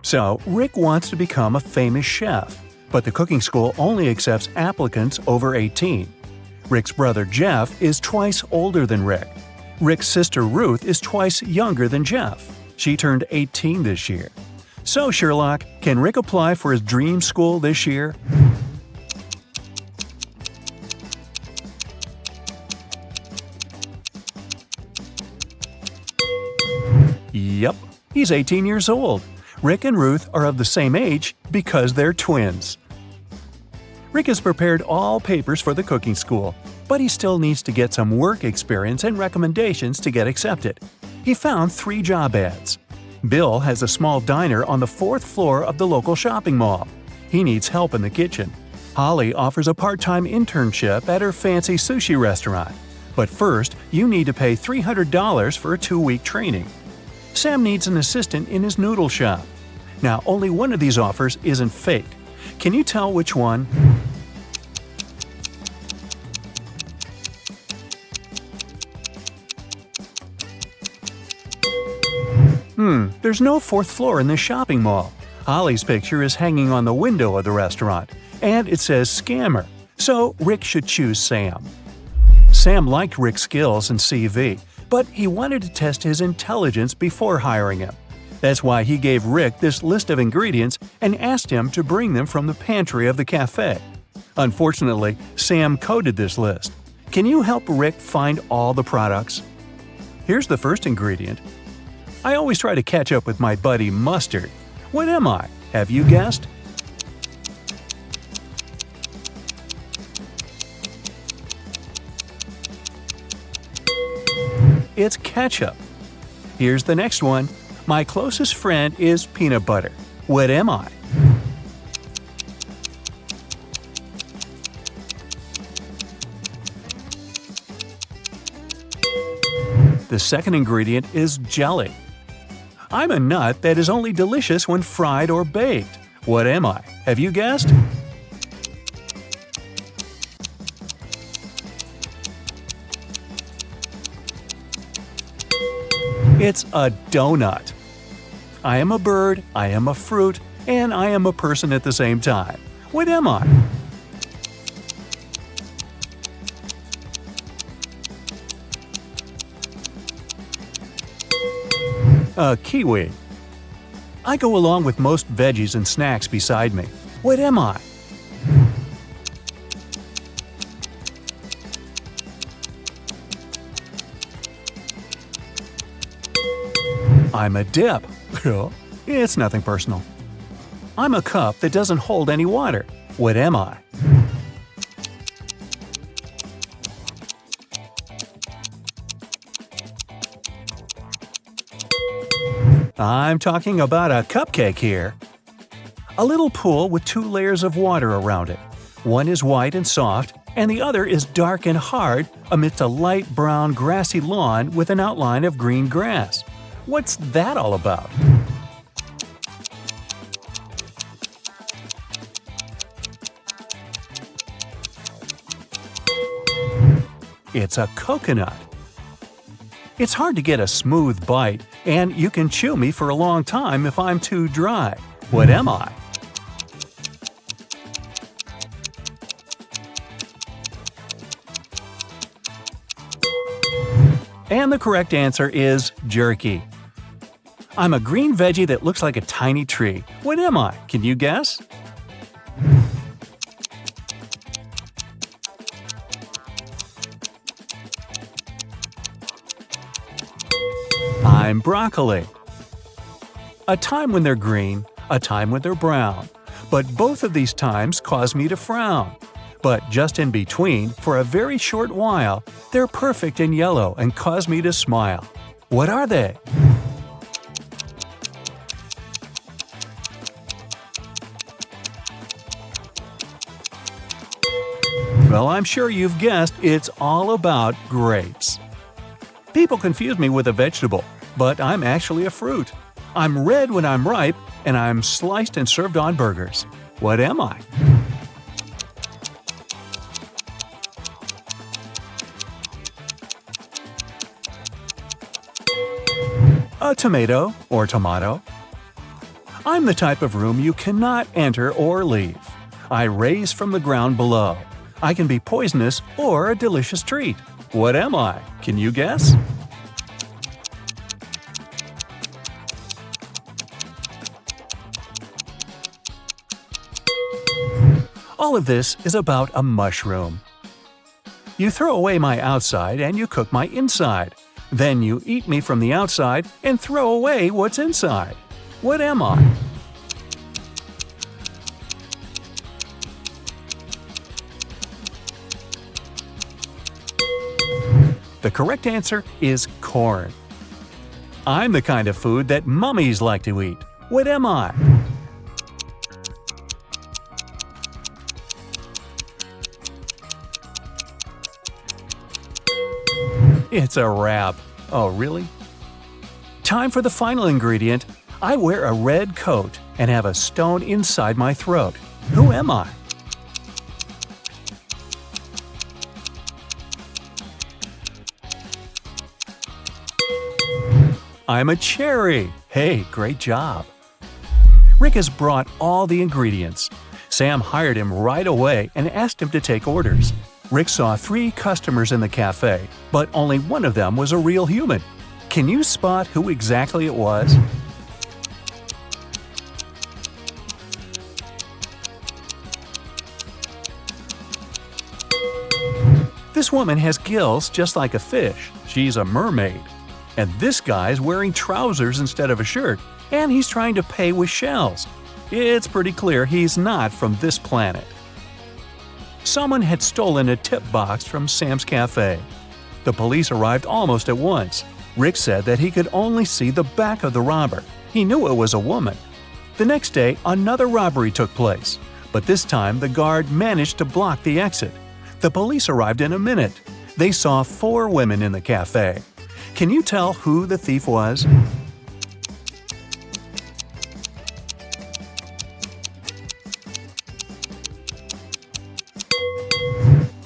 So, Rick wants to become a famous chef, but the cooking school only accepts applicants over 18. Rick's brother Jeff is twice older than Rick. Rick's sister Ruth is twice younger than Jeff. She turned 18 this year. So, Sherlock, can Rick apply for his dream school this year? Yep, he's 18 years old. Rick and Ruth are of the same age because they're twins. Rick has prepared all papers for the cooking school, but he still needs to get some work experience and recommendations to get accepted. He found 3 job ads. Bill has a small diner on the 4th floor of the local shopping mall. He needs help in the kitchen. Holly offers a part-time internship at her fancy sushi restaurant. But first, you need to pay $300 for a 2-week training. Sam needs an assistant in his noodle shop. Now, only one of these offers isn't fake. Can you tell which one? There's no 4th floor in this shopping mall. Holly's picture is hanging on the window of the restaurant, and it says scammer, so Rick should choose Sam. Sam liked Rick's skills and CV, but he wanted to test his intelligence before hiring him. That's why he gave Rick this list of ingredients and asked him to bring them from the pantry of the cafe. Unfortunately, Sam coded this list. Can you help Rick find all the products? Here's the first ingredient. I always try to catch up with my buddy Mustard. What am I? Have you guessed? It's ketchup. Here's the next one. My closest friend is peanut butter. What am I? The second ingredient is jelly. I'm a nut that is only delicious when fried or baked. What am I? Have you guessed? It's a donut. I am a bird, I am a fruit, and I am a person at the same time. What am I? A kiwi. I go along with most veggies and snacks beside me. What am I? I'm a dip. It's nothing personal. I'm a cup that doesn't hold any water. What am I? I'm talking about a cupcake here. A little pool with 2 layers of water around it. One is white and soft, and the other is dark and hard amidst a light brown grassy lawn with an outline of green grass. What's that all about? It's a coconut. It's hard to get a smooth bite, and you can chew me for a long time if I'm too dry. What am I? And the correct answer is jerky. I'm a green veggie that looks like a tiny tree. What am I? Can you guess? I'm broccoli. A time when they're green, a time when they're brown. But both of these times cause me to frown. But just in between, for a very short while, they're perfect and yellow and cause me to smile. What are they? Well, I'm sure you've guessed it's all about grapes. People confuse me with a vegetable, but I'm actually a fruit. I'm red when I'm ripe, and I'm sliced and served on burgers. What am I? A tomato or tomato. I'm the type of room you cannot enter or leave. I raise from the ground below. I can be poisonous or a delicious treat. What am I? Can you guess? All of this is about a mushroom. You throw away my outside and you cook my inside. Then you eat me from the outside and throw away what's inside. What am I? The correct answer is corn. I'm the kind of food that mummies like to eat. What am I? It's a wrap. Oh, really? Time for the final ingredient. I wear a red coat and have a stone inside my throat. Who am I? I'm a cherry. Hey, great job. Rick has brought all the ingredients. Sam hired him right away and asked him to take orders. Rick saw 3 customers in the cafe, but only one of them was a real human. Can you spot who exactly it was? This woman has gills just like a fish. She's a mermaid. And this guy's wearing trousers instead of a shirt, and he's trying to pay with shells. It's pretty clear he's not from this planet. Someone had stolen a tip box from Sam's cafe. The police arrived almost at once. Rick said that he could only see the back of the robber. He knew it was a woman. The next day, another robbery took place, but this time the guard managed to block the exit. The police arrived in a minute. They saw 4 women in the cafe. Can you tell who the thief was?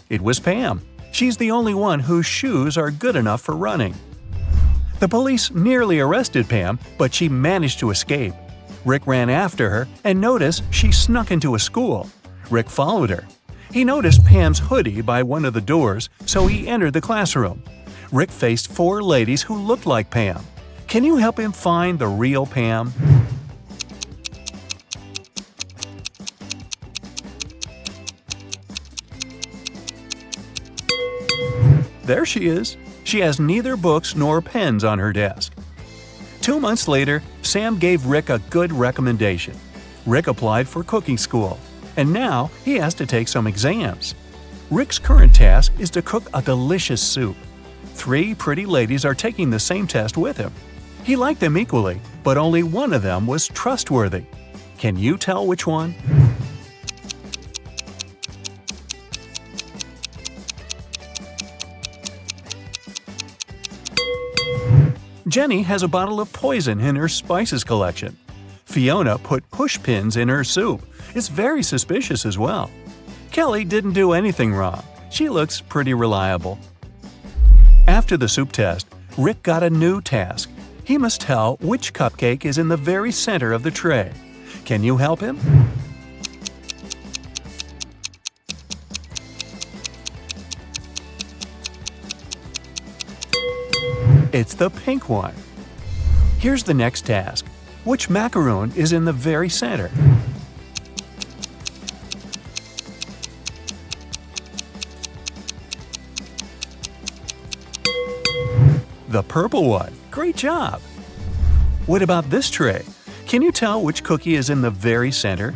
It was Pam. She's the only one whose shoes are good enough for running. The police nearly arrested Pam, but she managed to escape. Rick ran after her and noticed she snuck into a school. Rick followed her. He noticed Pam's hoodie by one of the doors, so he entered the classroom. Rick faced 4 ladies who looked like Pam. Can you help him find the real Pam? There she is. She has neither books nor pens on her desk. 2 months later, Sam gave Rick a good recommendation. Rick applied for cooking school, and now he has to take some exams. Rick's current task is to cook a delicious soup. 3 pretty ladies are taking the same test with him. He liked them equally, but only one of them was trustworthy. Can you tell which one? Jenny has a bottle of poison in her spices collection. Fiona put push pins in her soup. It's very suspicious as well. Kelly didn't do anything wrong. She looks pretty reliable. After the soup test, Rick got a new task. He must tell which cupcake is in the very center of the tray. Can you help him? It's the pink one. Here's the next task. Which macaroon is in the very center? The purple one. Great job! What about this tray? Can you tell which cookie is in the very center?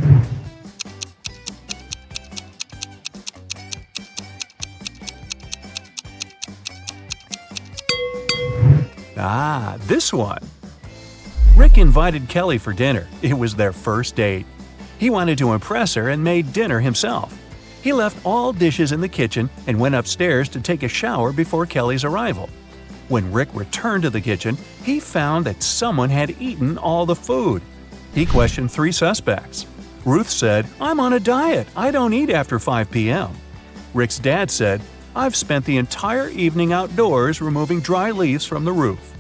Ah, this one! Rick invited Kelly for dinner. It was their first date. He wanted to impress her and made dinner himself. He left all dishes in the kitchen and went upstairs to take a shower before Kelly's arrival. When Rick returned to the kitchen, he found that someone had eaten all the food. He questioned 3 suspects. Ruth said, "I'm on a diet. I don't eat after 5 p.m." Rick's dad said, "I've spent the entire evening outdoors removing dry leaves from the roof."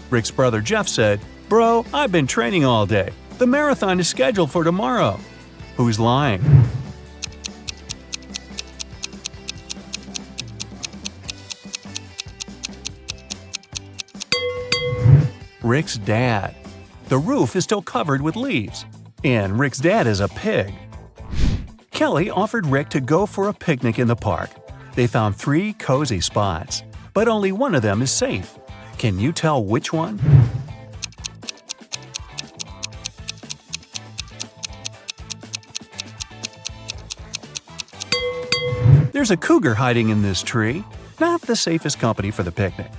Rick's brother Jeff said, "Bro, I've been training all day. The marathon is scheduled for tomorrow. Who's lying? Rick's dad. The roof is still covered with leaves, and Rick's dad is a pig. Kelly offered Rick to go for a picnic in the park. They found 3 cozy spots, but only one of them is safe. Can you tell which one? There's a cougar hiding in this tree, not the safest company for the picnic.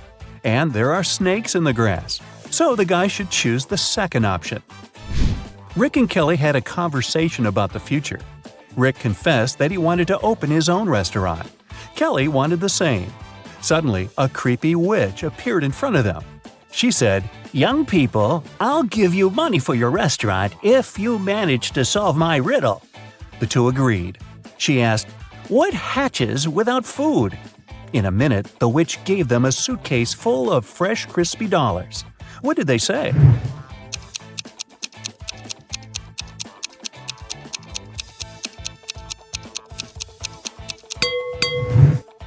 And there are snakes in the grass, so the guy should choose the second option. Rick and Kelly had a conversation about the future. Rick confessed that he wanted to open his own restaurant. Kelly wanted the same. Suddenly, a creepy witch appeared in front of them. She said, "Young people, I'll give you money for your restaurant if you manage to solve my riddle." The two agreed. She asked, "What hatches without food?" In a minute, the witch gave them a suitcase full of fresh, crispy dollars. What did they say?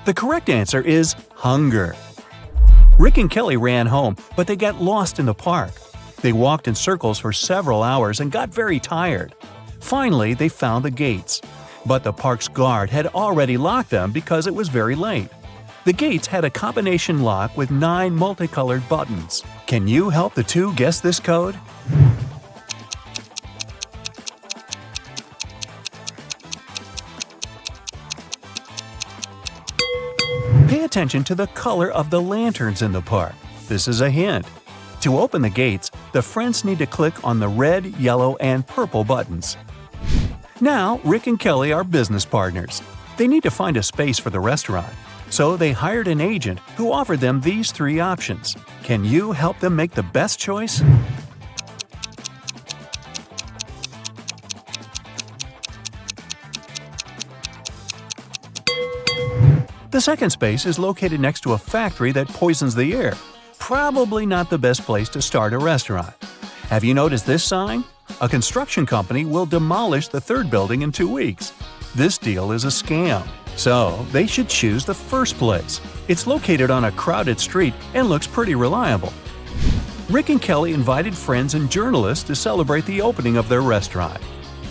The correct answer is hunger. Rick and Kelly ran home, but they got lost in the park. They walked in circles for several hours and got very tired. Finally, they found the gates. But the park's guard had already locked them because it was very late. The gates had a combination lock with 9 multicolored buttons. Can you help the two guess this code? Pay attention to the color of the lanterns in the park. This is a hint. To open the gates, the friends need to click on the red, yellow, and purple buttons. Now, Rick and Kelly are business partners. They need to find a space for the restaurant. So they hired an agent who offered them these 3 options. Can you help them make the best choice? The second space is located next to a factory that poisons the air. Probably not the best place to start a restaurant. Have you noticed this sign? A construction company will demolish the 3rd building in 2 weeks. This deal is a scam. So, they should choose the first place. It's located on a crowded street and looks pretty reliable. Rick and Kelly invited friends and journalists to celebrate the opening of their restaurant.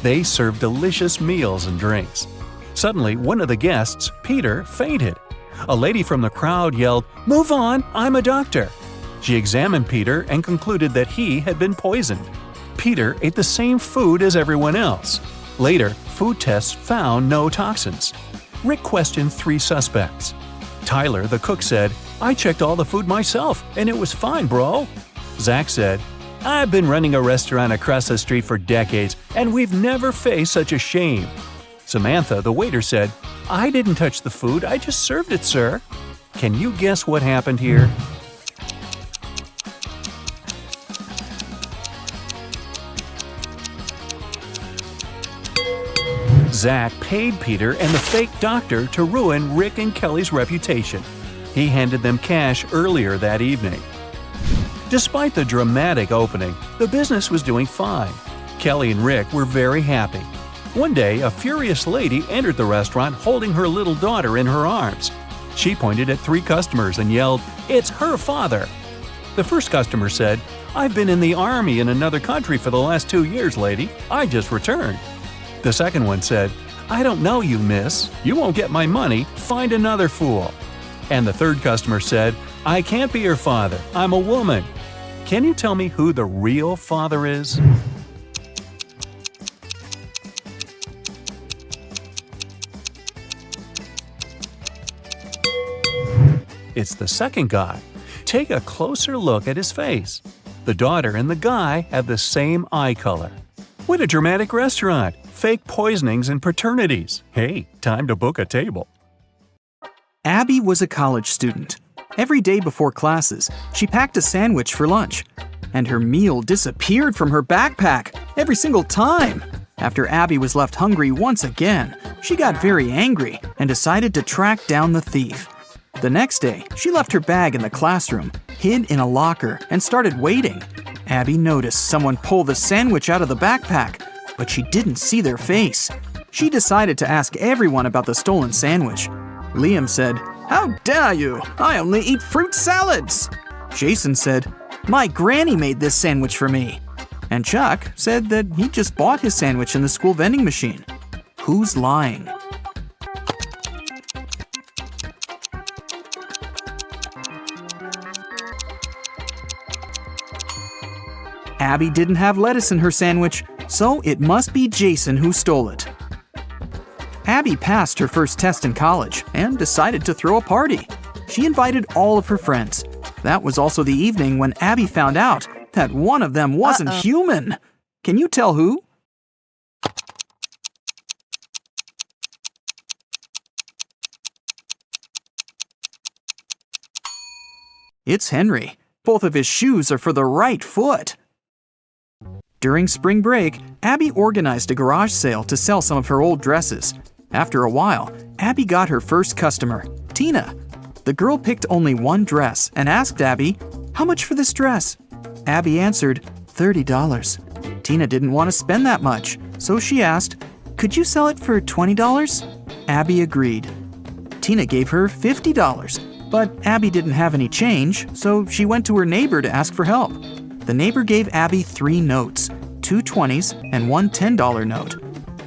They served delicious meals and drinks. Suddenly, one of the guests, Peter, fainted. A lady from the crowd yelled, "Move on, I'm a doctor." She examined Peter and concluded that he had been poisoned. Peter ate the same food as everyone else. Later, food tests found no toxins. Rick questioned 3 suspects. Tyler, the cook, said, "I checked all the food myself, and it was fine, bro." Zach said, "I've been running a restaurant across the street for decades, and we've never faced such a shame." Samantha, the waiter, said, "I didn't touch the food, I just served it, sir." Can you guess what happened here? Zach paid Peter and the fake doctor to ruin Rick and Kelly's reputation. He handed them cash earlier that evening. Despite the dramatic opening, the business was doing fine. Kelly and Rick were very happy. One day, a furious lady entered the restaurant holding her little daughter in her arms. She pointed at 3 customers and yelled, "It's her father!" The first customer said, "I've been in the army in another country for the last 2 years, lady. I just returned." The second one said, "I don't know you, miss. You won't get my money. Find another fool." And the third customer said, "I can't be your father. I'm a woman." Can you tell me who the real father is? It's the second guy. Take a closer look at his face. The daughter and the guy have the same eye color. What a dramatic restaurant! Fake poisonings and fraternities. Hey, time to book a table. Abby was a college student. Every day before classes, she packed a sandwich for lunch. And her meal disappeared from her backpack every single time. After Abby was left hungry once again, she got very angry and decided to track down the thief. The next day, she left her bag in the classroom, hid in a locker, and started waiting. Abby noticed someone pull the sandwich out of the backpack, but she didn't see their face. She decided to ask everyone about the stolen sandwich. Liam said, "How dare you? I only eat fruit salads." Jason said, "My granny made this sandwich for me." And Chuck said that he just bought his sandwich in the school vending machine. Who's lying? Abby didn't have lettuce in her sandwich, so it must be Jason who stole it. Abby passed her first test in college and decided to throw a party. She invited all of her friends. That was also the evening when Abby found out that one of them wasn't human. Can you tell who? It's Henry. Both of his shoes are for the right foot. During spring break, Abby organized a garage sale to sell some of her old dresses. After a while, Abby got her first customer, Tina. The girl picked only one dress and asked Abby, "How much for this dress?" Abby answered, $30. Tina didn't want to spend that much, so she asked, "Could you sell it for $20? Abby agreed. Tina gave her $50, but Abby didn't have any change, so she went to her neighbor to ask for help. The neighbor gave Abby 3 notes, 2 20s and 1 $10 note.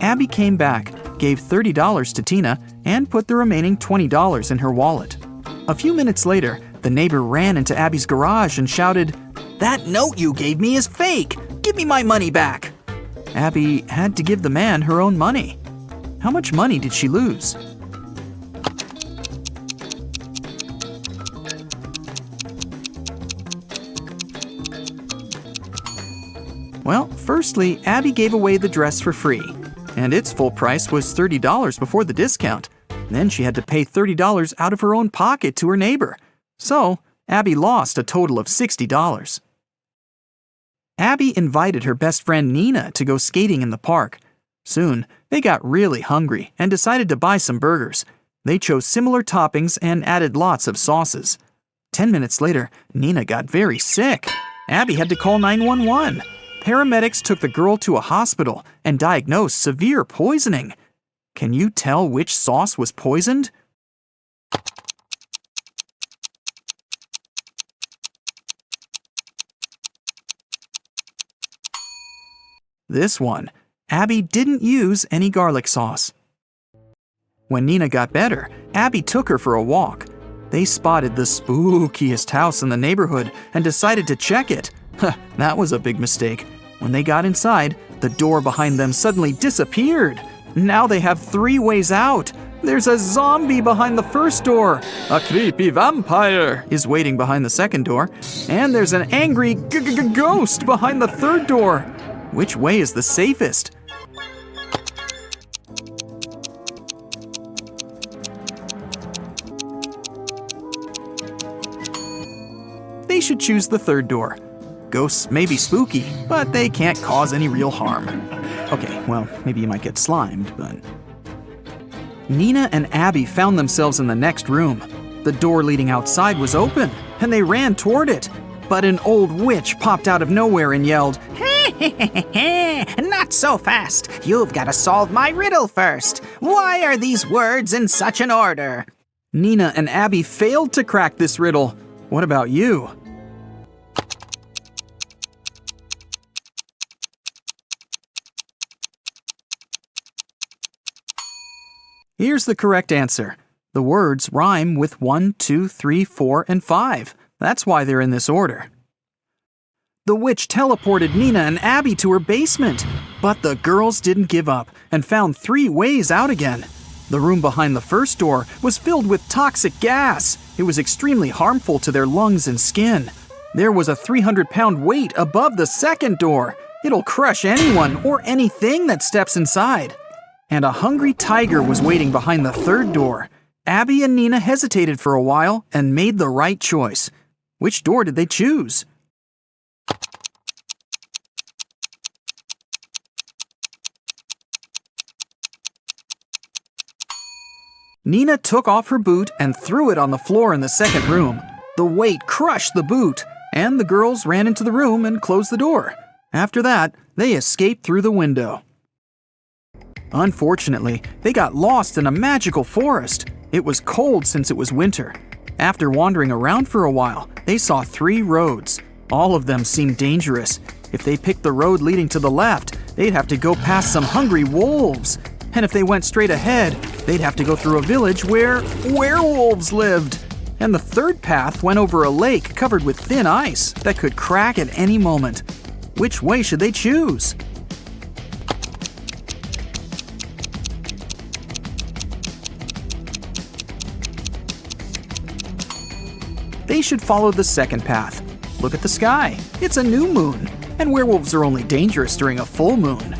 Abby came back, gave $30 to Tina, and put the remaining $20 in her wallet. A few minutes later, the neighbor ran into Abby's garage and shouted, "That note you gave me is fake! Give me my money back!" Abby had to give the man her own money. How much money did she lose? Well, firstly, Abby gave away the dress for free, and its full price was $30 before the discount. Then she had to pay $30 out of her own pocket to her neighbor. So, Abby lost a total of $60. Abby invited her best friend Nina to go skating in the park. Soon, they got really hungry and decided to buy some burgers. They chose similar toppings and added lots of sauces. 10 minutes later, Nina got very sick. Abby had to call 911. Paramedics took the girl to a hospital and diagnosed severe poisoning. Can you tell which sauce was poisoned? This one. Abby didn't use any garlic sauce. When Nina got better, Abby took her for a walk. They spotted the spookiest house in the neighborhood and decided to check it. That was a big mistake. When they got inside, the door behind them suddenly disappeared. Now they have 3 ways out. There's a zombie behind the first door. A creepy vampire is waiting behind the second door. And there's an angry ghost behind the third door. Which way is the safest? They should choose the third door. Ghosts may be spooky, but they can't cause any real harm. Okay, well, maybe you might get slimed, but... Nina and Abby found themselves in the next room. The door leading outside was open, and they ran toward it. But an old witch popped out of nowhere and yelled, "Not so fast! You've got to solve my riddle first! Why are these words in such an order?" Nina and Abby failed to crack this riddle. What about you? Here's the correct answer. The words rhyme with 1, 2, 3, 4, and 5. That's why they're in this order. The witch teleported Nina and Abby to her basement, but the girls didn't give up and found 3 ways out again. The room behind the first door was filled with toxic gas. It was extremely harmful to their lungs and skin. There was a 300-pound weight above the second door. It'll crush anyone or anything that steps inside. And a hungry tiger was waiting behind the third door. Abby and Nina hesitated for a while and made the right choice. Which door did they choose? Nina took off her boot and threw it on the floor in the second room. The weight crushed the boot. and the girls ran into the room and closed the door. After that, they escaped through the window. Unfortunately, they got lost in a magical forest. It was cold since it was winter. After wandering around for a while, they saw 3 roads. All of them seemed dangerous. If they picked the road leading to the left, they'd have to go past some hungry wolves. And if they went straight ahead, they'd have to go through a village where werewolves lived. And the third path went over a lake covered with thin ice that could crack at any moment. Which way should they choose? They should follow the second path. Look at the sky. It's a new moon, and werewolves are only dangerous during a full moon.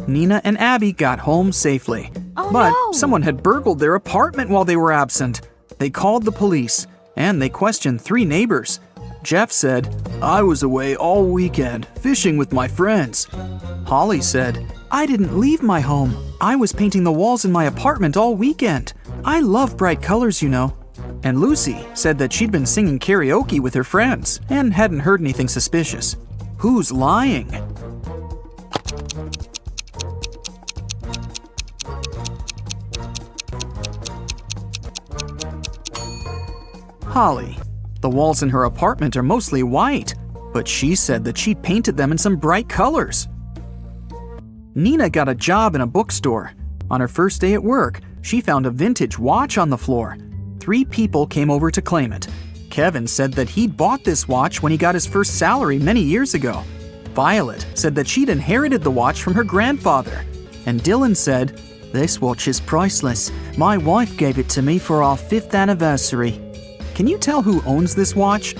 Nina and Abby got home safely. But someone had burgled their apartment while they were absent. They called the police, and they questioned 3 neighbors. Jeff said, "I was away all weekend, fishing with my friends." Holly said, "I didn't leave my home. I was painting the walls in my apartment all weekend. I love bright colors, you know." And Lucy said that she'd been singing karaoke with her friends and hadn't heard anything suspicious. Who's lying? Holly. The walls in her apartment are mostly white, but she said that she painted them in some bright colors. Nina got a job in a bookstore. On her first day at work, she found a vintage watch on the floor. 3 people came over to claim it. Kevin said that he'd bought this watch when he got his first salary many years ago. Violet said that she'd inherited the watch from her grandfather. And Dylan said, "This watch is priceless. My wife gave it to me for our 5th anniversary." Can you tell who owns this watch?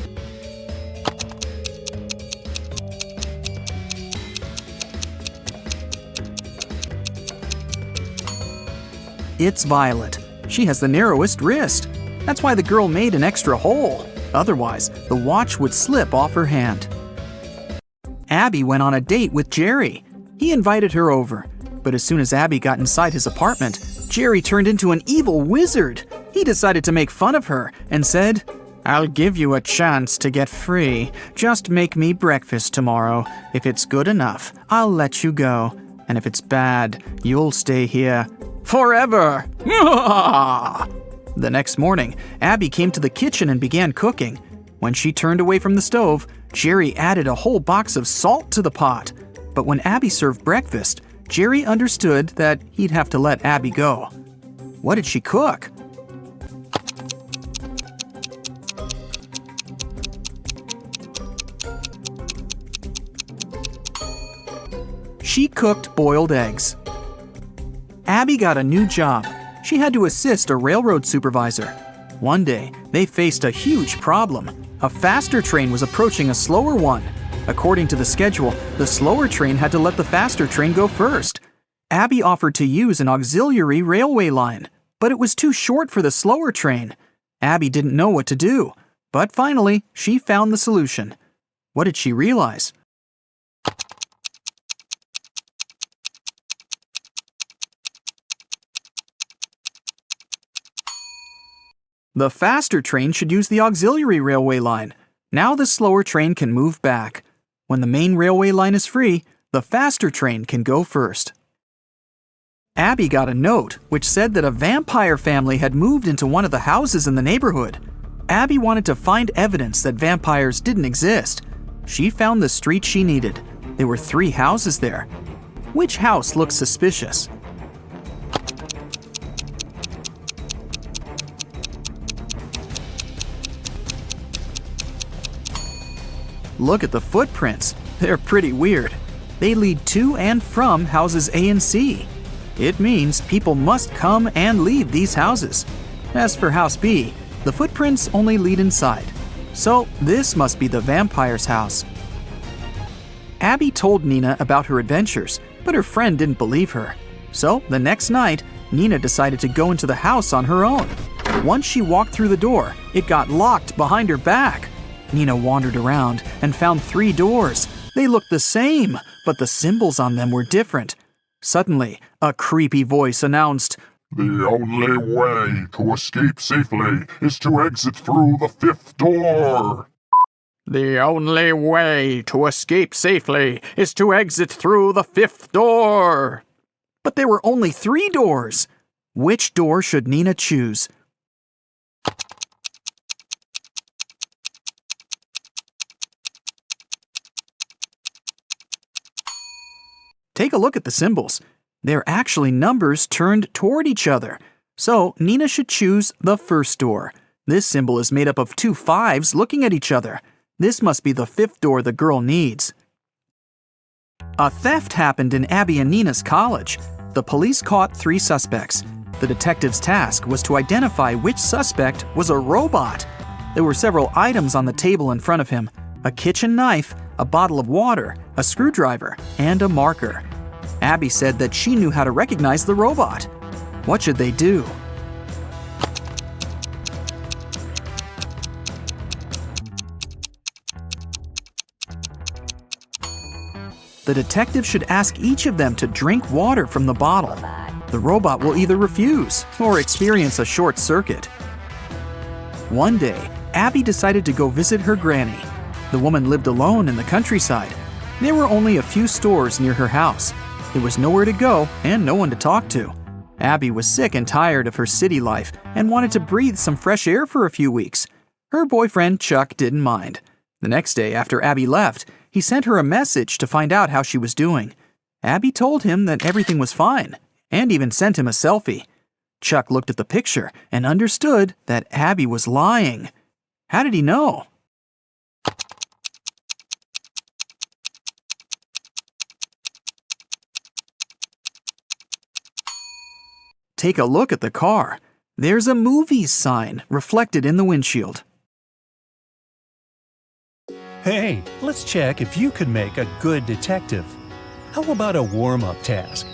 It's Violet. She has the narrowest wrist. That's why the girl made an extra hole. Otherwise, the watch would slip off her hand. Abby went on a date with Jerry. He invited her over. But as soon as Abby got inside his apartment, Jerry turned into an evil wizard. He decided to make fun of her and said, "I'll give you a chance to get free. Just make me breakfast tomorrow. If it's good enough, I'll let you go. And if it's bad, you'll stay here forever." The next morning, Abby came to the kitchen and began cooking. When she turned away from the stove, Jerry added a whole box of salt to the pot. But when Abby served breakfast, Jerry understood that he'd have to let Abby go. What did she cook? She cooked boiled eggs. Abby got a new job. She had to assist a railroad supervisor. One day, they faced a huge problem. A faster train was approaching a slower one. According to the schedule, the slower train had to let the faster train go first. Abby offered to use an auxiliary railway line, but it was too short for the slower train. Abby didn't know what to do, but finally, she found the solution. What did she realize? The faster train should use the auxiliary railway line. Now the slower train can move back. When the main railway line is free, the faster train can go first. Abby got a note which said that a vampire family had moved into one of the houses in the neighborhood. Abby wanted to find evidence that vampires didn't exist. She found the street she needed. There were 3 houses there. Which house looked suspicious? Look at the footprints. They're pretty weird. They lead to and from houses A and C. It means people must come and leave these houses. As for house B, the footprints only lead inside. So this must be the vampire's house. Abby told Nina about her adventures, but her friend didn't believe her. So the next night, Nina decided to go into the house on her own. Once she walked through the door, it got locked behind her back. Nina wandered around and found 3 doors. They looked the same, but the symbols on them were different. Suddenly, a creepy voice announced, The only way to escape safely is to exit through the fifth door. The only way to escape safely is to exit through the fifth door. But there were only 3 doors. Which door should Nina choose? Take a look at the symbols. They're actually numbers turned toward each other. So Nina should choose the first door. This symbol is made up of 2 5s looking at each other. This must be the 5th door the girl needs. A theft happened in Abby and Nina's college. The police caught 3 suspects. The detective's task was to identify which suspect was a robot. There were several items on the table in front of him: a kitchen knife, a bottle of water, a screwdriver, and a marker. Abby said that she knew how to recognize the robot. What should they do? The detective should ask each of them to drink water from the bottle. The robot will either refuse or experience a short circuit. One day, Abby decided to go visit her granny. The woman lived alone in the countryside. There were only a few stores near her house. There was nowhere to go and no one to talk to. Abby was sick and tired of her city life and wanted to breathe some fresh air for a few weeks. Her boyfriend, Chuck, didn't mind. The next day after Abby left, he sent her a message to find out how she was doing. Abby told him that everything was fine, and even sent him a selfie. Chuck looked at the picture and understood that Abby was lying. How did he know? Take a look at the car. There's a movies sign reflected in the windshield. Hey, let's check if you could make a good detective. How about a warm-up task?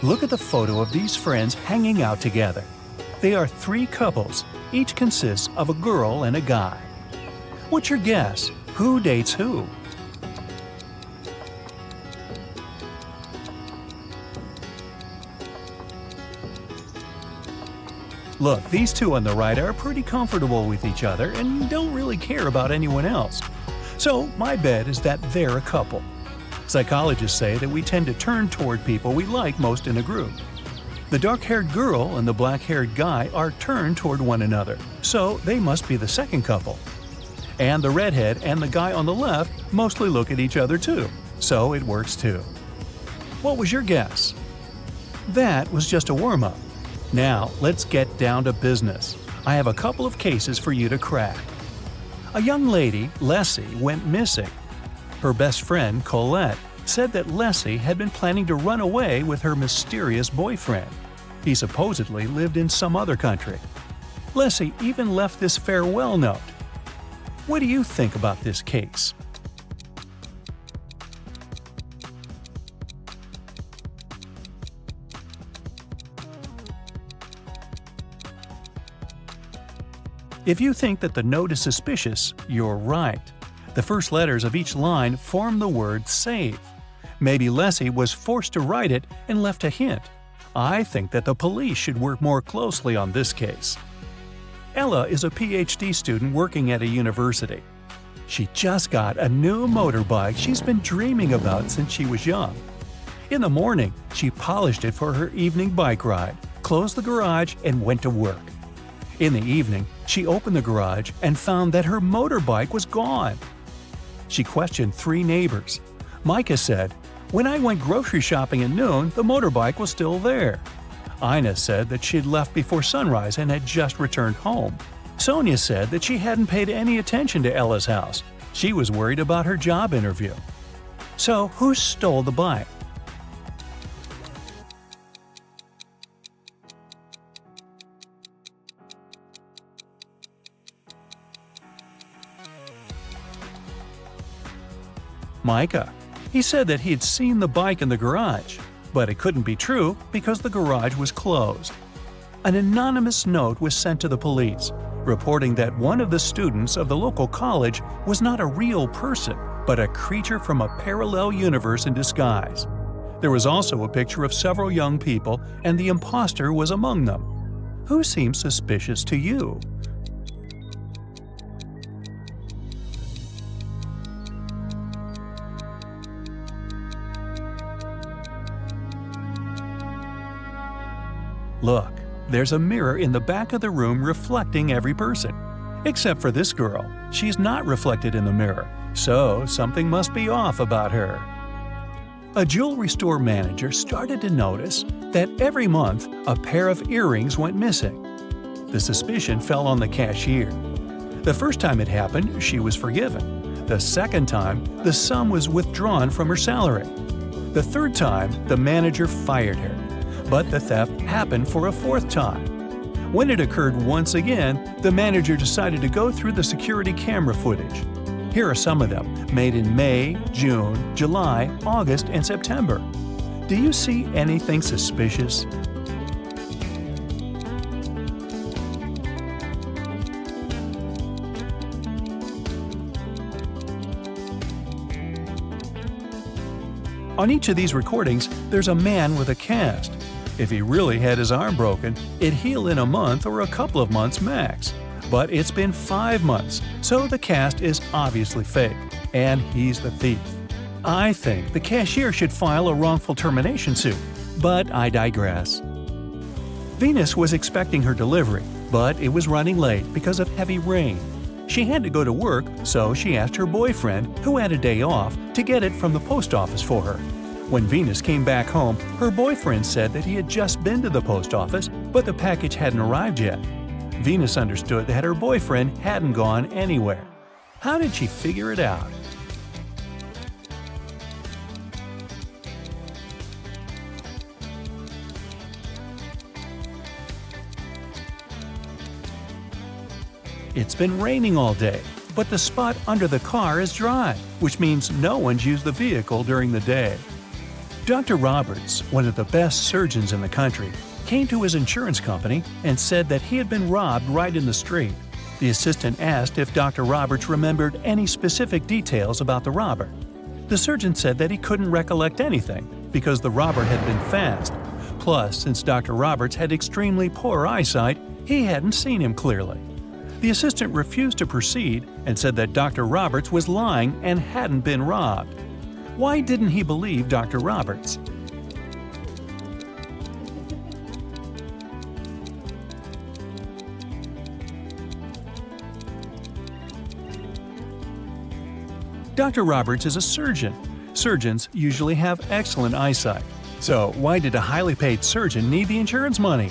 Look at the photo of these friends hanging out together. They are 3 couples. Each consists of a girl and a guy. What's your guess? Who dates who? Look, these 2 on the right are pretty comfortable with each other and don't really care about anyone else. So my bet is that they're a couple. Psychologists say that we tend to turn toward people we like most in a group. The dark-haired girl and the black-haired guy are turned toward one another, so they must be the second couple. And the redhead and the guy on the left mostly look at each other too, so it works too. What was your guess? That was just a warm-up. Now let's get down to business. I have a couple of cases for you to crack. A young lady, Leslie, went missing. Her best friend, Colette, said that Leslie had been planning to run away with her mysterious boyfriend. He supposedly lived in some other country. Leslie even left this farewell note. What do you think about this case? If you think that the note is suspicious, you're right. The first letters of each line form the word save. Maybe Leslie was forced to write it and left a hint. I think that the police should work more closely on this case. Ella is a PhD student working at a university. She just got a new motorbike she's been dreaming about since she was young. In the morning, she polished it for her evening bike ride, closed the garage, and went to work. In the evening, she opened the garage and found that her motorbike was gone. She questioned 3 neighbors. Micah said, "When I went grocery shopping at noon, the motorbike was still there." Ina said that she'd left before sunrise and had just returned home. Sonia said that she hadn't paid any attention to Ella's house. She was worried about her job interview. So, who stole the bike? Micah. He said that he had seen the bike in the garage, but it couldn't be true because the garage was closed. An anonymous note was sent to the police, reporting that one of the students of the local college was not a real person, but a creature from a parallel universe in disguise. There was also a picture of several young people, and the imposter was among them. Who seems suspicious to you? Look, there's a mirror in the back of the room reflecting every person. Except for this girl. She's not reflected in the mirror, so something must be off about her. A jewelry store manager started to notice that every month a pair of earrings went missing. The suspicion fell on the cashier. The first time it happened, she was forgiven. The second time, the sum was withdrawn from her salary. The third time, the manager fired her. But the theft happened for a fourth time. When it occurred once again, the manager decided to go through the security camera footage. Here are some of them, made in May, June, July, August, and September. Do you see anything suspicious? On each of these recordings, there's a man with a cast. If he really had his arm broken, it'd heal in a month or a couple of months max. But it's been 5 months, so the cast is obviously fake, and he's the thief. I think the cashier should file a wrongful termination suit, but I digress. Venus was expecting her delivery, but it was running late because of heavy rain. She had to go to work, so she asked her boyfriend, who had a day off, to get it from the post office for her. When Venus came back home, her boyfriend said that he had just been to the post office, but the package hadn't arrived yet. Venus understood that her boyfriend hadn't gone anywhere. How did she figure it out? It's been raining all day, but the spot under the car is dry, which means no one's used the vehicle during the day. Dr. Roberts, one of the best surgeons in the country, came to his insurance company and said that he had been robbed right in the street. The assistant asked if Dr. Roberts remembered any specific details about the robber. The surgeon said that he couldn't recollect anything because the robber had been fast. Plus, since Dr. Roberts had extremely poor eyesight, he hadn't seen him clearly. The assistant refused to proceed and said that Dr. Roberts was lying and hadn't been robbed. Why didn't he believe Dr. Roberts? Dr. Roberts is a surgeon. Surgeons usually have excellent eyesight. So why did a highly paid surgeon need the insurance money?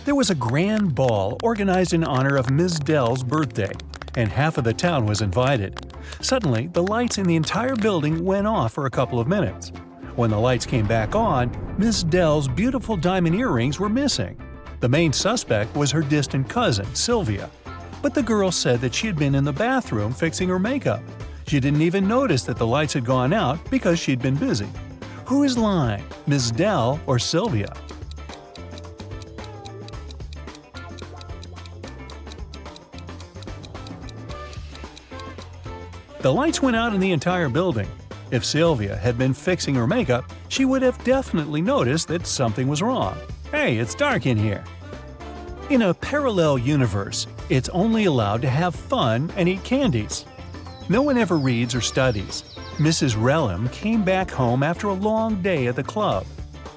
There was a grand ball organized in honor of Ms. Dell's birthday, and half of the town was invited. Suddenly, the lights in the entire building went off for a couple of minutes. When the lights came back on, Ms. Dell's beautiful diamond earrings were missing. The main suspect was her distant cousin, Sylvia. But the girl said that she had been in the bathroom fixing her makeup. She didn't even notice that the lights had gone out because she'd been busy. Who is lying, Ms. Dell or Sylvia? The lights went out in the entire building. If Sylvia had been fixing her makeup, she would have definitely noticed that something was wrong. Hey, it's dark in here. In a parallel universe, it's only allowed to have fun and eat candies. No one ever reads or studies. Mrs. Relham came back home after a long day at the club.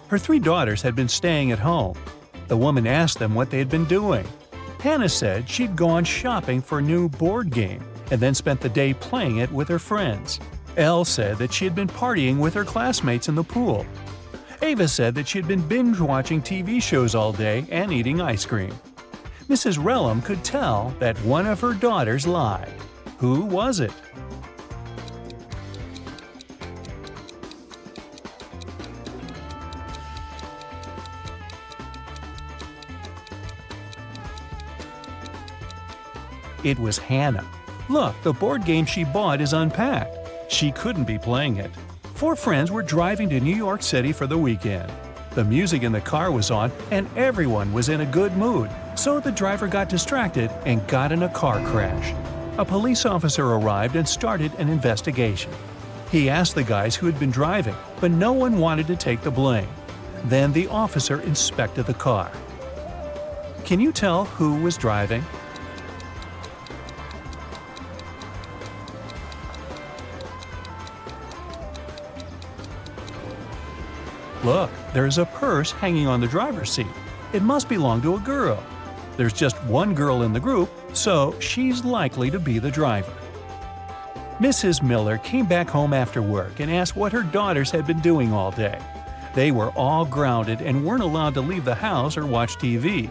Her 3 daughters had been staying at home. The woman asked them what they had been doing. Hannah said she'd gone shopping for a new board game and then spent the day playing it with her friends. Elle said that she had been partying with her classmates in the pool. Ava said that she had been binge-watching TV shows all day and eating ice cream. Mrs. Relham could tell that one of her daughters lied. Who was it? It was Hannah. Look, the board game she bought is unpacked. She couldn't be playing it. 4 friends were driving to New York City for the weekend. The music in the car was on and everyone was in a good mood, so the driver got distracted and got in a car crash. A police officer arrived and started an investigation. He asked the guys who had been driving, but no one wanted to take the blame. Then the officer inspected the car. Can you tell who was driving? Look, there's a purse hanging on the driver's seat. It must belong to a girl. There's just one girl in the group, so she's likely to be the driver. Mrs. Miller came back home after work and asked what her daughters had been doing all day. They were all grounded and weren't allowed to leave the house or watch TV.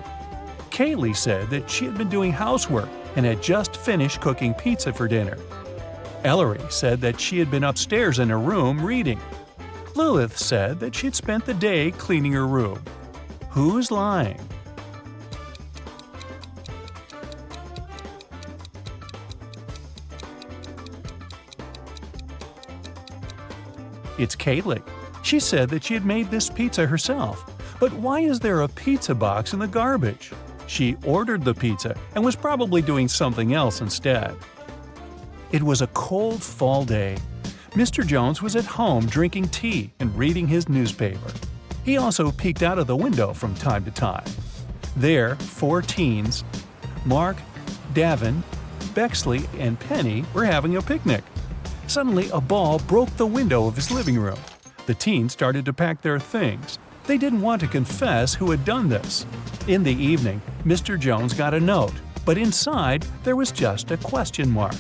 Kaylee said that she had been doing housework and had just finished cooking pizza for dinner. Ellery said that she had been upstairs in her room reading. Lilith said that she had spent the day cleaning her room. Who's lying? It's Kaylee. She said that she had made this pizza herself. But why is there a pizza box in the garbage? She ordered the pizza and was probably doing something else instead. It was a cold fall day. Mr. Jones was at home drinking tea and reading his newspaper. He also peeked out of the window from time to time. There, 4 teens, Mark, Davin, Bexley, and Penny were having a picnic. Suddenly, a ball broke the window of his living room. The teens started to pack their things. They didn't want to confess who had done this. In the evening, Mr. Jones got a note, but inside there was just a question mark.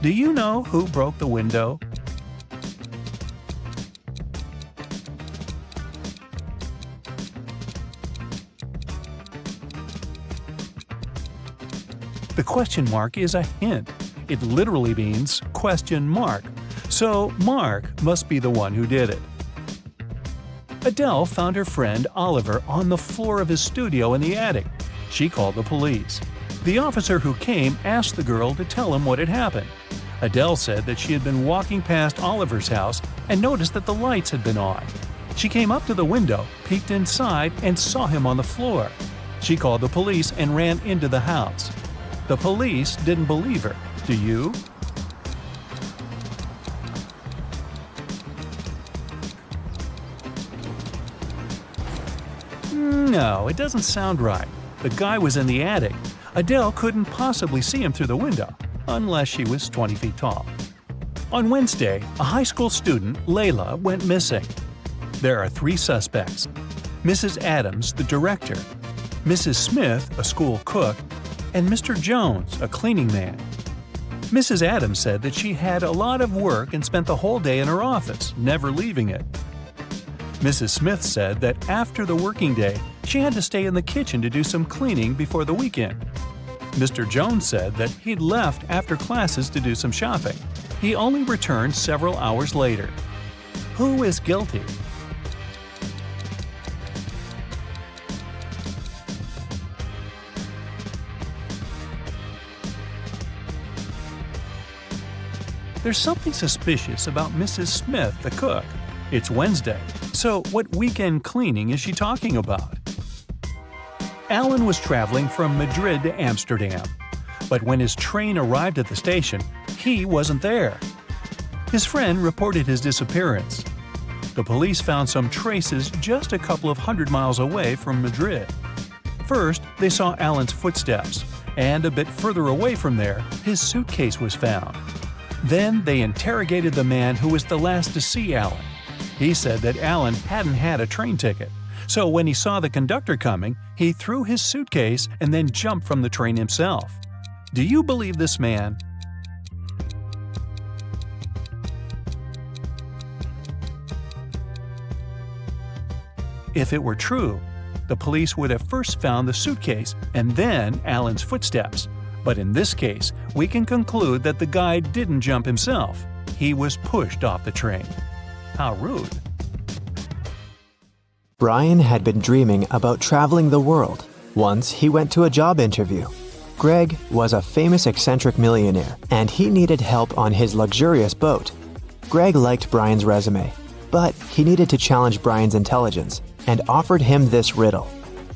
Do you know who broke the window? The question mark is a hint. It literally means question mark. So Mark must be the one who did it. Adele found her friend Oliver on the floor of his studio in the attic. She called the police. The officer who came asked the girl to tell him what had happened. Adele said that she had been walking past Oliver's house and noticed that the lights had been on. She came up to the window, peeked inside, and saw him on the floor. She called the police and ran into the house. The police didn't believe her. Do you? No, it doesn't sound right. The guy was in the attic. Adele couldn't possibly see him through the window, unless she was 20 feet tall. On Wednesday, a high school student, Layla, went missing. There are 3 suspects: Mrs. Adams, the director, Mrs. Smith, a school cook, and Mr. Jones, a cleaning man. Mrs. Adams said that she had a lot of work and spent the whole day in her office, never leaving it. Mrs. Smith said that after the working day, she had to stay in the kitchen to do some cleaning before the weekend. Mr. Jones said that he'd left after classes to do some shopping. He only returned several hours later. Who is guilty? There's something suspicious about Mrs. Smith, the cook. It's Wednesday, so what weekend cleaning is she talking about? Alan was traveling from Madrid to Amsterdam, but when his train arrived at the station, he wasn't there. His friend reported his disappearance. The police found some traces just a couple of 100 miles away from Madrid. First, they saw Alan's footsteps, and a bit further away from there, his suitcase was found. Then they interrogated the man who was the last to see Alan. He said that Alan hadn't had a train ticket, so when he saw the conductor coming, he threw his suitcase and then jumped from the train himself. Do you believe this man? If it were true, the police would have first found the suitcase and then Alan's footsteps. But in this case, we can conclude that the guy didn't jump himself. He was pushed off the train. How rude. Brian had been dreaming about traveling the world. Once he went to a job interview. Greg was a famous eccentric millionaire, and he needed help on his luxurious boat. Greg liked Brian's resume, but he needed to challenge Brian's intelligence and offered him this riddle.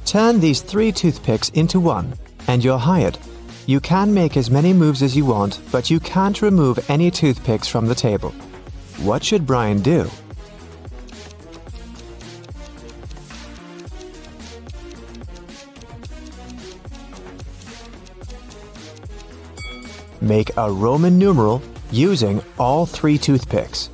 Turn these 3 toothpicks into 1, and you're hired. You can make as many moves as you want, but you can't remove any toothpicks from the table. What should Brian do? Make a Roman numeral using all 3 toothpicks.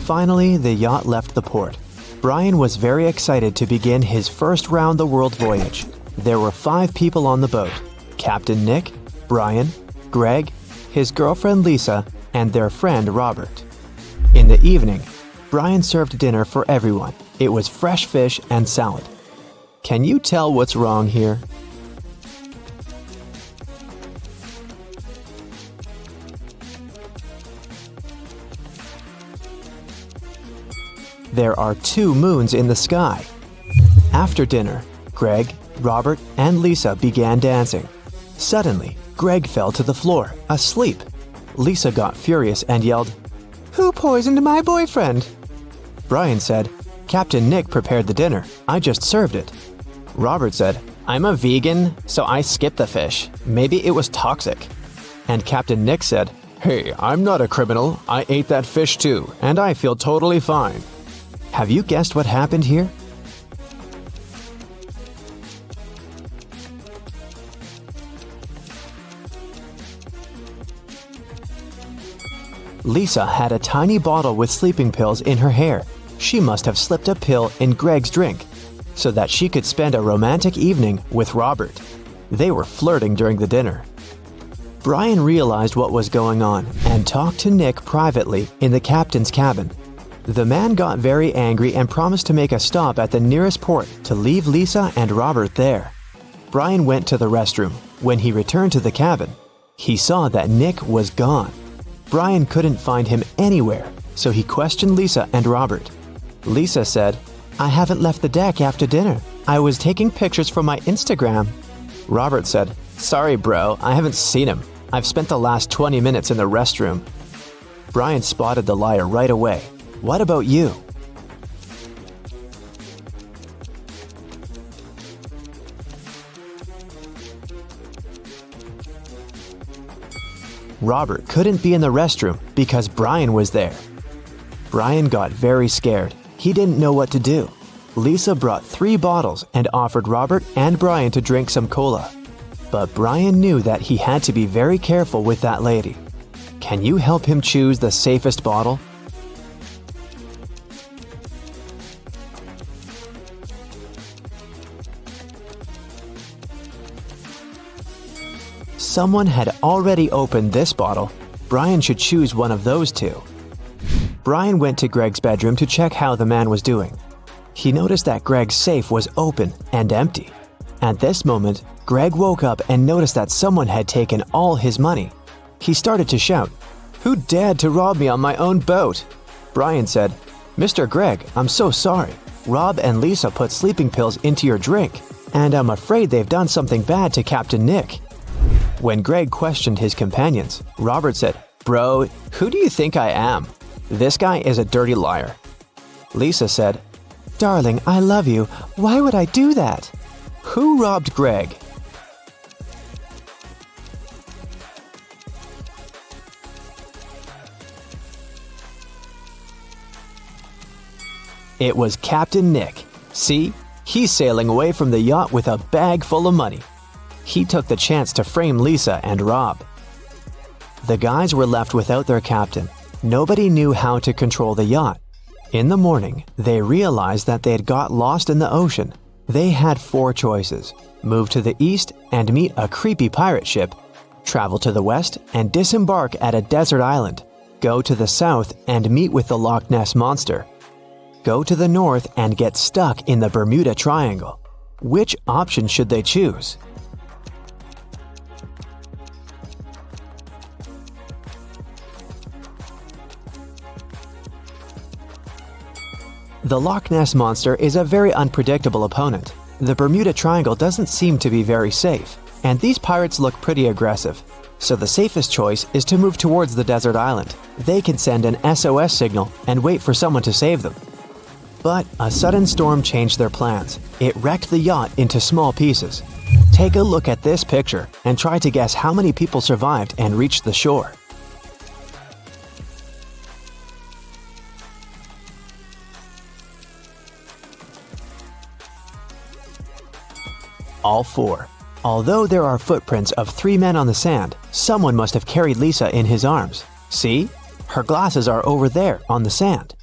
Finally, the yacht left the port. Brian was very excited to begin his first round-the-world voyage. There were 5 people on the boat: Captain Nick, Brian, Greg, his girlfriend Lisa, and their friend Robert. In the evening, Brian served dinner for everyone. It was fresh fish and salad. Can you tell what's wrong here? There are 2 moons in the sky. After dinner, Greg, Robert, and Lisa began dancing. Suddenly, Greg fell to the floor, asleep. Lisa got furious and yelled, "Who poisoned my boyfriend?" Brian said, "Captain Nick prepared the dinner. I just served it." Robert said, "I'm a vegan, so I skipped the fish. Maybe it was toxic." And Captain Nick said, "Hey, I'm not a criminal. I ate that fish too, and I feel totally fine." Have you guessed what happened here? Lisa had a tiny bottle with sleeping pills in her hair. She must have slipped a pill in Greg's drink so that she could spend a romantic evening with Robert. They were flirting during the dinner. Brian realized what was going on and talked to Nick privately in the captain's cabin. The man got very angry and promised to make a stop at the nearest port to leave Lisa and Robert there. Brian went to the restroom. When he returned to the cabin, he saw that Nick was gone. Brian couldn't find him anywhere, so he questioned Lisa and Robert. Lisa said, "I haven't left the deck after dinner. I was taking pictures for my Instagram." Robert said, "Sorry, bro, I haven't seen him. I've spent the last 20 minutes in the restroom." Brian spotted the liar right away. What about you? Robert couldn't be in the restroom because Brian was there. Brian got very scared. He didn't know what to do. Lisa brought 3 bottles and offered Robert and Brian to drink some cola. But Brian knew that he had to be very careful with that lady. Can you help him choose the safest bottle? Someone had already opened this bottle. Brian should choose one of those 2. Brian went to Greg's bedroom to check how the man was doing. He noticed that Greg's safe was open and empty. At this moment, Greg woke up and noticed that someone had taken all his money. He started to shout, "Who dared to rob me on my own boat?" Brian said, "Mr. Greg, I'm so sorry. Rob and Lisa put sleeping pills into your drink, and I'm afraid they've done something bad to Captain Nick." When Greg questioned his companions, Robert said, "Bro, who do you think I am? This guy is a dirty liar." Lisa said, "Darling, I love you. Why would I do that?" Who robbed Greg? It was Captain Nick. See, he's sailing away from the yacht with a bag full of money. He took the chance to frame Lisa and Rob. The guys were left without their captain. Nobody knew how to control the yacht. In the morning, they realized that they had got lost in the ocean. They had 4 choices: move to the east and meet a creepy pirate ship, travel to the west and disembark at a desert island, go to the south and meet with the Loch Ness Monster, go to the north and get stuck in the Bermuda Triangle. Which option should they choose? The Loch Ness Monster is a very unpredictable opponent. The Bermuda Triangle doesn't seem to be very safe, and these pirates look pretty aggressive. So the safest choice is to move towards the desert island. They can send an SOS signal and wait for someone to save them. But a sudden storm changed their plans. It wrecked the yacht into small pieces. Take a look at this picture and try to guess how many people survived and reached the shore. all 4. Although there are footprints of 3 men on the sand, someone must have carried Lisa in his arms. See? Her glasses are over there on the sand.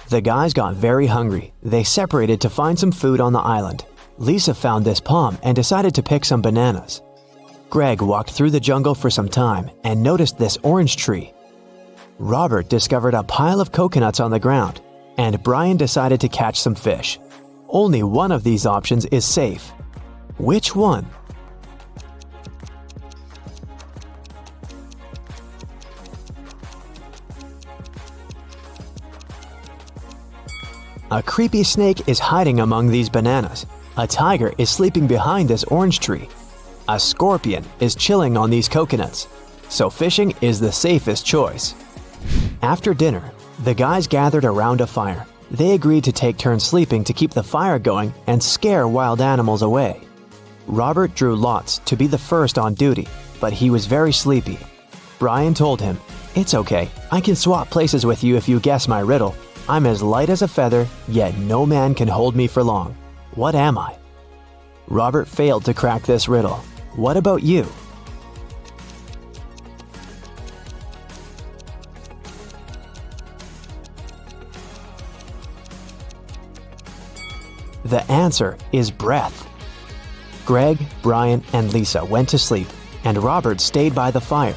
The guys got very hungry. They separated to find some food on the island. Lisa found this palm and decided to pick some bananas. Greg walked through the jungle for some time and noticed this orange tree. Robert discovered a pile of coconuts on the ground, and Brian decided to catch some fish. Only one of these options is safe. Which one? A creepy snake is hiding among these bananas. A tiger is sleeping behind this orange tree. A scorpion is chilling on these coconuts. So fishing is the safest choice. After dinner, the guys gathered around a fire. They agreed to take turns sleeping to keep the fire going and scare wild animals away. Robert drew lots to be the first on duty, but he was very sleepy. Brian told him, "It's okay, I can swap places with you if you guess my riddle. I'm as light as a feather, yet no man can hold me for long. What am I?" Robert failed to crack this riddle. What about you? The answer is breath. Greg, Brian, and Lisa went to sleep, and Robert stayed by the fire.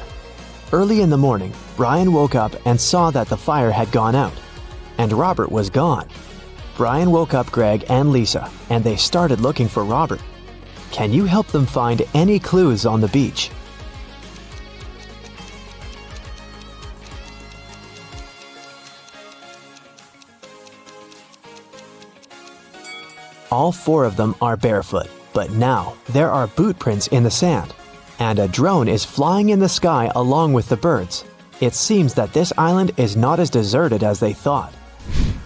Early in the morning, Brian woke up and saw that the fire had gone out, and Robert was gone. Brian woke up Greg and Lisa, and they started looking for Robert. Can you help them find any clues on the beach? All 4 of them are barefoot, but now there are boot prints in the sand, and a drone is flying in the sky along with the birds. It seems that this island is not as deserted as they thought.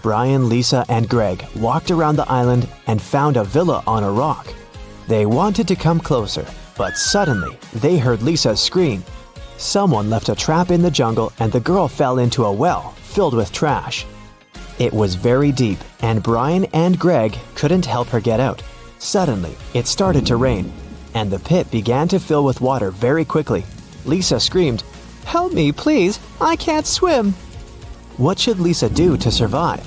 Brian, Lisa, and Greg walked around the island and found a villa on a rock. They wanted to come closer, but suddenly they heard Lisa scream. Someone left a trap in the jungle and the girl fell into a well filled with trash. It was very deep, and Brian and Greg couldn't help her get out. Suddenly, it started to rain, and the pit began to fill with water very quickly. Lisa screamed, "Help me, please! I can't swim!" What should Lisa do to survive?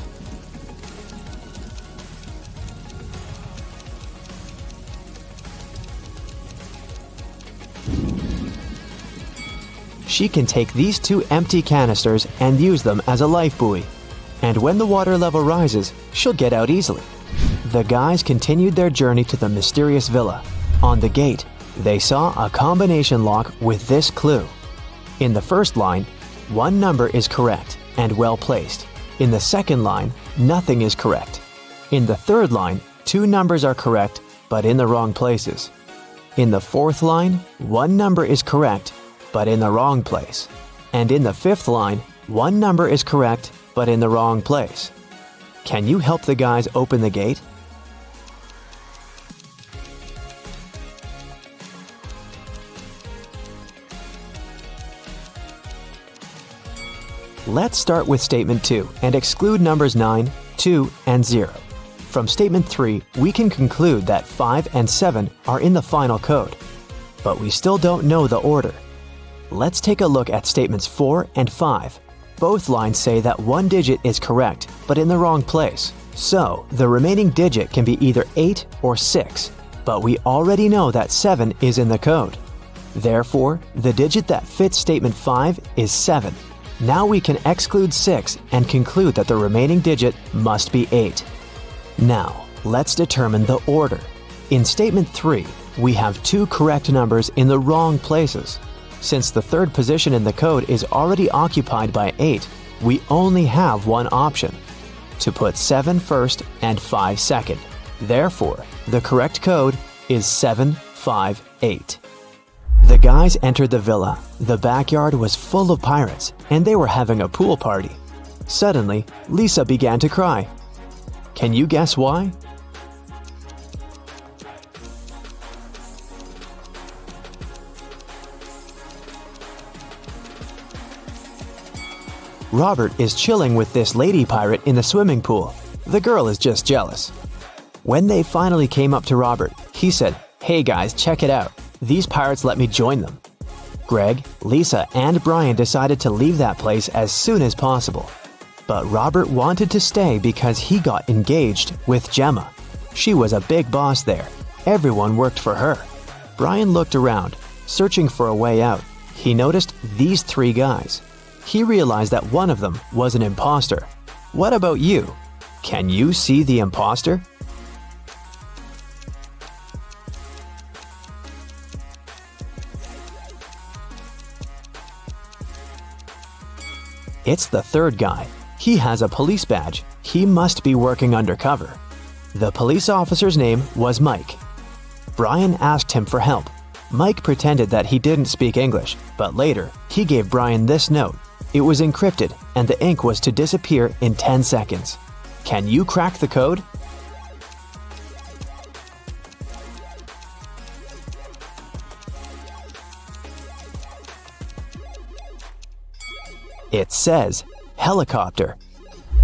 She can take these 2 empty canisters and use them as a life buoy. And when the water level rises, she'll get out easily. The guys continued their journey to the mysterious villa. On the gate, they saw a combination lock with this clue. In the first line, 1 number is correct and well placed. In the second line, nothing is correct. In the third line, 2 numbers are correct, but in the wrong places. In the fourth line, 1 number is correct, but in the wrong place. And in the fifth line, 1 number is correct, but in the wrong place. Can you help the guys open the gate? Let's start with statement 2 and exclude numbers 9, 2, and 0. From statement 3, we can conclude that 5 and 7 are in the final code, but we still don't know the order. Let's take a look at statements 4 and 5. Both lines say that 1 digit is correct, but in the wrong place. So, the remaining digit can be either 8 or 6, but we already know that 7 is in the code. Therefore, the digit that fits statement 5 is 7. Now we can exclude 6 and conclude that the remaining digit must be 8. Now, let's determine the order. In statement 3, we have 2 correct numbers in the wrong places. Since the third position in the code is already occupied by 8, we only have one option: to put 7 first and 5 second. Therefore, the correct code is 758. The guys entered the villa. The backyard was full of pirates, and they were having a pool party. Suddenly, Lisa began to cry. Can you guess why? Robert is chilling with this lady pirate in the swimming pool. The girl is just jealous. When they finally came up to Robert, he said, "Hey guys, check it out. These pirates let me join them." Greg, Lisa, and Brian decided to leave that place as soon as possible. But Robert wanted to stay because he got engaged with Gemma. She was a big boss there. Everyone worked for her. Brian looked around, searching for a way out. He noticed these 3 guys. He realized that one of them was an imposter. What about you? Can you see the imposter? It's the 3rd guy. He has a police badge. He must be working undercover. The police officer's name was Mike. Brian asked him for help. Mike pretended that he didn't speak English, but later he gave Brian this note. It was encrypted, and the ink was to disappear in 10 seconds. Can you crack the code? It says, helicopter.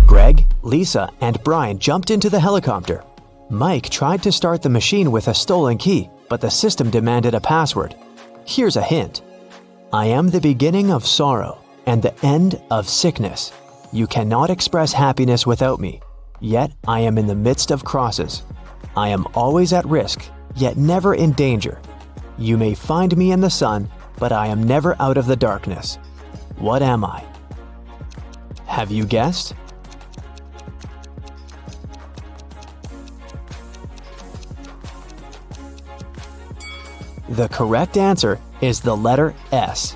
Greg, Lisa, and Brian jumped into the helicopter. Mike tried to start the machine with a stolen key, but the system demanded a password. Here's a hint. I am the beginning of sorrow and the end of sickness. You cannot express happiness without me, yet I am in the midst of crosses. I am always at risk, yet never in danger. You may find me in the sun, but I am never out of the darkness. What am I? Have you guessed? The correct answer is the letter S.